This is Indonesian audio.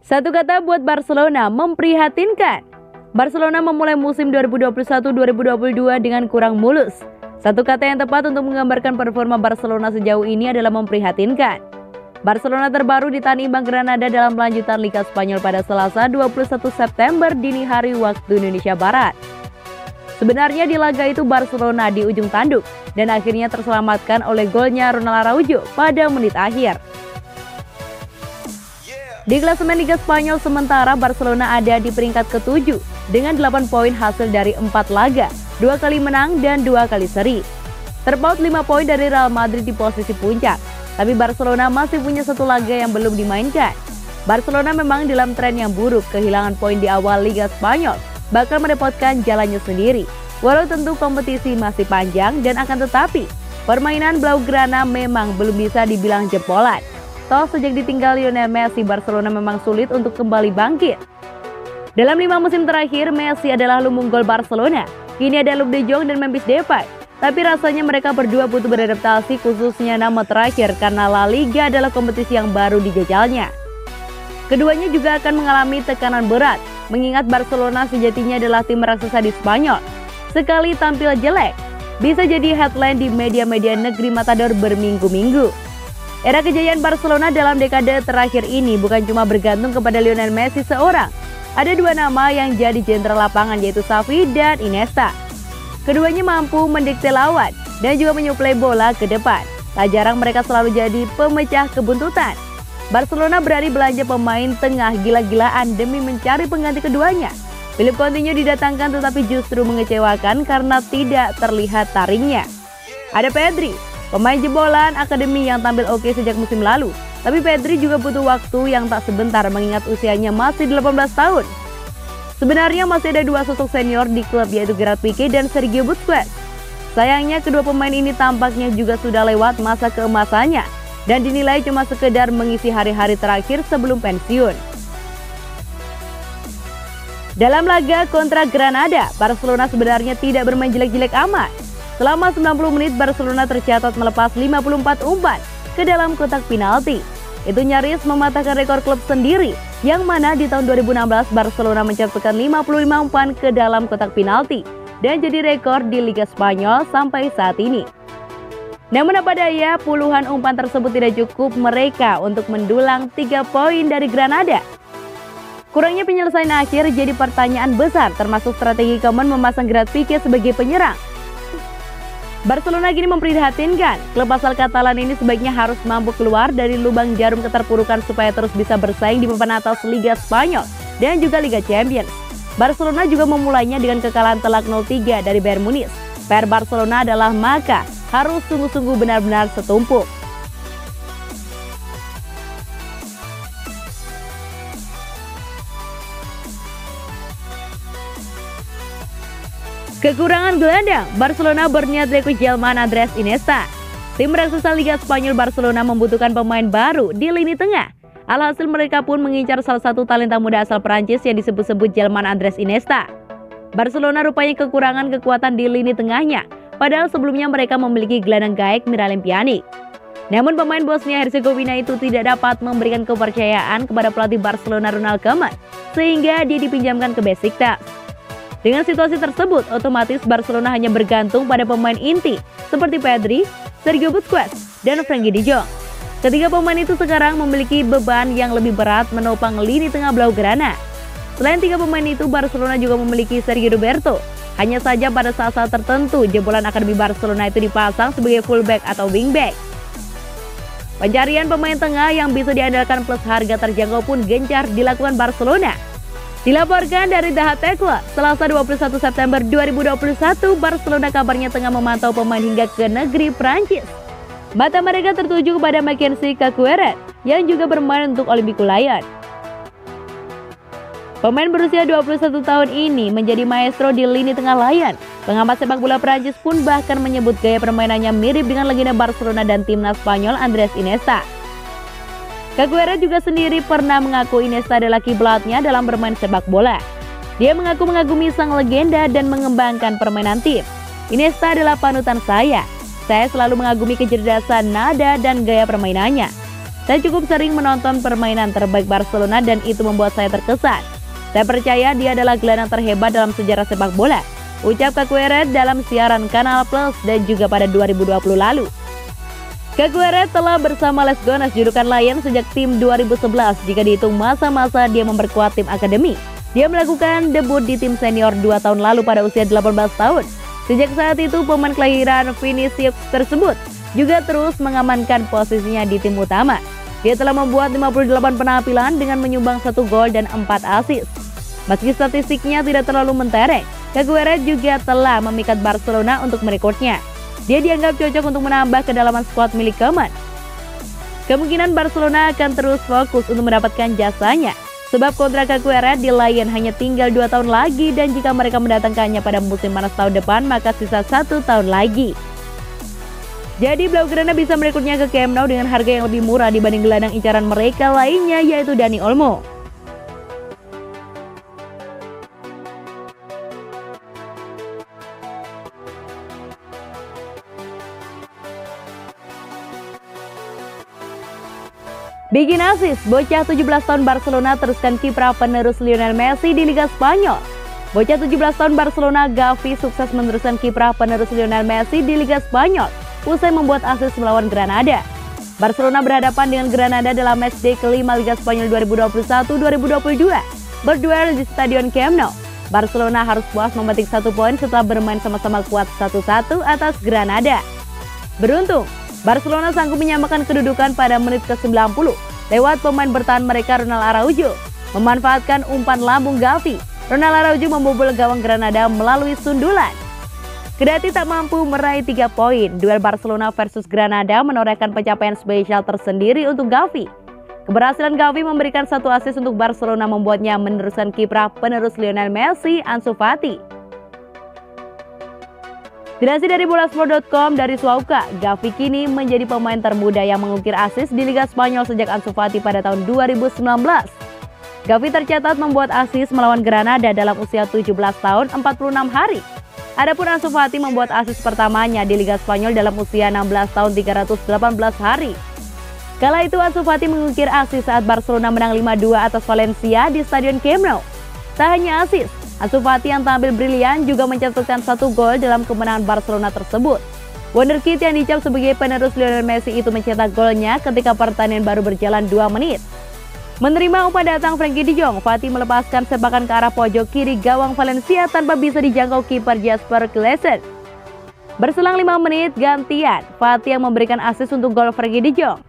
Satu kata buat Barcelona, memprihatinkan. Barcelona memulai musim 2021-2022 dengan kurang mulus. Satu kata yang tepat untuk menggambarkan performa Barcelona sejauh ini adalah memprihatinkan. Barcelona terbaru ditahan imbang Granada dalam lanjutan Liga Spanyol pada Selasa 21 September dini hari waktu Indonesia Barat. Sebenarnya di laga itu Barcelona di ujung tanduk dan akhirnya terselamatkan oleh golnya Ronald Araujo pada menit akhir. Di klasemen Liga Spanyol sementara Barcelona ada di peringkat ke-7 dengan 8 poin hasil dari 4 laga, 2 kali menang dan 2 kali seri. Terpaut 5 poin dari Real Madrid di posisi puncak, tapi Barcelona masih punya satu laga yang belum dimainkan. Barcelona memang dalam tren yang buruk, kehilangan poin di awal Liga Spanyol bakal merepotkan jalannya sendiri. Walau tentu kompetisi masih panjang dan akan tetapi permainan Blaugrana memang belum bisa dibilang jebolan. Toh sejak ditinggal Lionel Messi, Barcelona memang sulit untuk kembali bangkit. Dalam 5 musim terakhir, Messi adalah lumbung gol Barcelona. Kini ada Luuk de Jong dan Memphis Depay. Tapi rasanya mereka berdua butuh beradaptasi, khususnya nama terakhir karena La Liga adalah kompetisi yang baru dijajalnya. Keduanya juga akan mengalami tekanan berat, mengingat Barcelona sejatinya adalah tim raksasa di Spanyol. Sekali tampil jelek, bisa jadi headline di media-media negeri matador berminggu-minggu. Era kejayaan Barcelona dalam dekade terakhir ini bukan cuma bergantung kepada Lionel Messi seorang. Ada 2 nama yang jadi jenderal lapangan, yaitu Xavi dan Iniesta. Keduanya mampu mendikte lawan dan juga menyuplai bola ke depan. Tak jarang mereka selalu jadi pemecah kebuntutan. Barcelona berani belanja pemain tengah gila-gilaan demi mencari pengganti keduanya. Philippe Coutinho didatangkan tetapi justru mengecewakan karena tidak terlihat taringnya. Ada Pedri, pemain jebolan akademi yang tampil oke sejak musim lalu. Tapi Pedri juga butuh waktu yang tak sebentar mengingat usianya masih 18 tahun. Sebenarnya masih ada 2 sosok senior di klub, yaitu Gerard Pique dan Sergio Busquets. Sayangnya kedua pemain ini tampaknya juga sudah lewat masa keemasannya dan dinilai cuma sekedar mengisi hari-hari terakhir sebelum pensiun. Dalam laga kontra Granada, Barcelona sebenarnya tidak bermain jelek-jelek amat. Selama 90 menit Barcelona tercatat melepas 54 umpan ke dalam kotak penalti. Itu nyaris mematahkan rekor klub sendiri, yang mana di tahun 2016 Barcelona mencatatkan 55 umpan ke dalam kotak penalti dan jadi rekor di Liga Spanyol sampai saat ini. Namun apa daya, puluhan umpan tersebut tidak cukup mereka untuk mendulang 3 poin dari Granada. Kurangnya penyelesaian akhir jadi pertanyaan besar, termasuk strategi Koeman memasang Gerard Pique sebagai penyerang. Barcelona kini memprihatinkan. Klub asal Katalan ini sebaiknya harus mampu keluar dari lubang jarum keterpurukan supaya terus bisa bersaing di papan atas Liga Spanyol dan juga Liga Champions. Barcelona juga memulainya dengan kekalahan telak 0-3 dari Bayern Munich. PR Barcelona adalah maka harus sungguh-sungguh benar-benar setumpuk. Kekurangan gelandang, Barcelona berniat rekrut Jelman Andres Iniesta. Tim raksasa Liga Spanyol Barcelona membutuhkan pemain baru di lini tengah. Alhasil mereka pun mengincar salah satu talenta muda asal Prancis yang disebut-sebut Jelman Andres Iniesta. Barcelona rupanya kekurangan kekuatan di lini tengahnya, padahal sebelumnya mereka memiliki gelandang gaek Miralem Pjanic. Namun pemain Bosnia-Herzegovina itu tidak dapat memberikan kepercayaan kepada pelatih Barcelona Ronald Koeman, sehingga dia dipinjamkan ke Besiktas. Dengan situasi tersebut, otomatis Barcelona hanya bergantung pada pemain inti seperti Pedri, Sergio Busquets, dan Frenkie de Jong. Ketiga pemain itu sekarang memiliki beban yang lebih berat menopang lini tengah Blaugrana. Selain 3 pemain itu, Barcelona juga memiliki Sergio Roberto. Hanya saja pada saat-saat tertentu, jebolan akademi Barcelona itu dipasang sebagai fullback atau wingback. Pencarian pemain tengah yang bisa diandalkan plus harga terjangkau pun gencar dilakukan Barcelona. Dilaporkan dari The Athletic, Selasa 21 September 2021, Barcelona kabarnya tengah memantau pemain hingga ke negeri Prancis. Mata mereka tertuju kepada Mackenzie Caqueret yang juga bermain untuk Olympique Lyon. Pemain berusia 21 tahun ini menjadi maestro di lini tengah Lyon. Pengamat sepak bola Prancis pun bahkan menyebut gaya permainannya mirip dengan legenda Barcelona dan timnas Spanyol Andres Iniesta. Caqueret juga sendiri pernah mengaku Iniesta adalah kiblatnya dalam bermain sepak bola. Dia mengaku mengagumi sang legenda dan mengembangkan permainan tim. Iniesta adalah panutan saya selalu mengagumi kecerdasan nada dan gaya permainannya. Saya cukup sering menonton permainan terbaik Barcelona dan itu membuat saya terkesan. Saya percaya dia adalah gelandang terhebat dalam sejarah sepak bola, ucap Caqueret dalam siaran Kanal Plus dan juga pada 2020 lalu. Caqueret telah bersama Les Gones julukan Lion sejak tim 2011 jika dihitung masa-masa dia memperkuat tim akademi. Dia melakukan debut di tim senior 2 tahun lalu pada usia 18 tahun. Sejak saat itu pemain kelahiran Vinicius tersebut juga terus mengamankan posisinya di tim utama. Dia telah membuat 58 penampilan dengan menyumbang 1 gol dan 4 assist. Meski statistiknya tidak terlalu mentereng, Caqueret juga telah memikat Barcelona untuk merekrutnya. Dia dianggap cocok untuk menambah kedalaman skuad milik Koeman. Kemungkinan Barcelona akan terus fokus untuk mendapatkan jasanya, sebab kontrak Caqueret di Lion hanya tinggal 2 tahun lagi dan jika mereka mendatangkannya pada musim panas tahun depan maka sisa 1 tahun lagi. Jadi Blaugrana bisa merekrutnya ke Camp Nou dengan harga yang lebih murah dibanding gelandang incaran mereka lainnya yaitu Dani Olmo. Bikin assist, bocah 17 tahun Barcelona teruskan kiprah penerus Lionel Messi di Liga Spanyol. Bocah 17 tahun Barcelona Gavi sukses meneruskan kiprah penerus Lionel Messi di Liga Spanyol usai membuat assist melawan Granada. Barcelona berhadapan dengan Granada dalam matchday kelima Liga Spanyol 2021-2022 berduel di Stadion Camp Nou. Barcelona harus puas memetik 1 poin setelah bermain sama-sama kuat 1-1 atas Granada. Beruntung, Barcelona sanggup menyamakan kedudukan pada menit ke-90 lewat pemain bertahan mereka Ronald Araujo. Memanfaatkan umpan lambung Gavi, Ronald Araujo membobol gawang Granada melalui sundulan. Kendati tak mampu meraih 3 poin, duel Barcelona versus Granada menorehkan pencapaian spesial tersendiri untuk Gavi. Keberhasilan Gavi memberikan 1 assist untuk Barcelona membuatnya meneruskan kiprah penerus Lionel Messi, Ansu Fati. Dilansir dari Bolasport.com dari Suauka, Gavi kini menjadi pemain termuda yang mengukir assist di Liga Spanyol sejak Ansu Fati pada tahun 2019. Gavi tercatat membuat assist melawan Granada dalam usia 17 tahun 46 hari. Adapun Ansu Fati membuat assist pertamanya di Liga Spanyol dalam usia 16 tahun 318 hari. Kala itu Ansu Fati mengukir assist saat Barcelona menang 5-2 atas Valencia di Stadion Camp Nou. Tak hanya assist, Ansu Fati yang tampil brilian juga mencatatkan 1 gol dalam kemenangan Barcelona tersebut. Wonderkid yang dicap sebagai penerus Lionel Messi itu mencetak golnya ketika pertandingan baru berjalan 2 menit. Menerima umpan datang Frenkie de Jong, Fati melepaskan sepakan ke arah pojok kiri gawang Valencia tanpa bisa dijangkau kiper Jasper Klaassen. Berselang 5 menit gantian, Fati yang memberikan assist untuk gol Frenkie de Jong.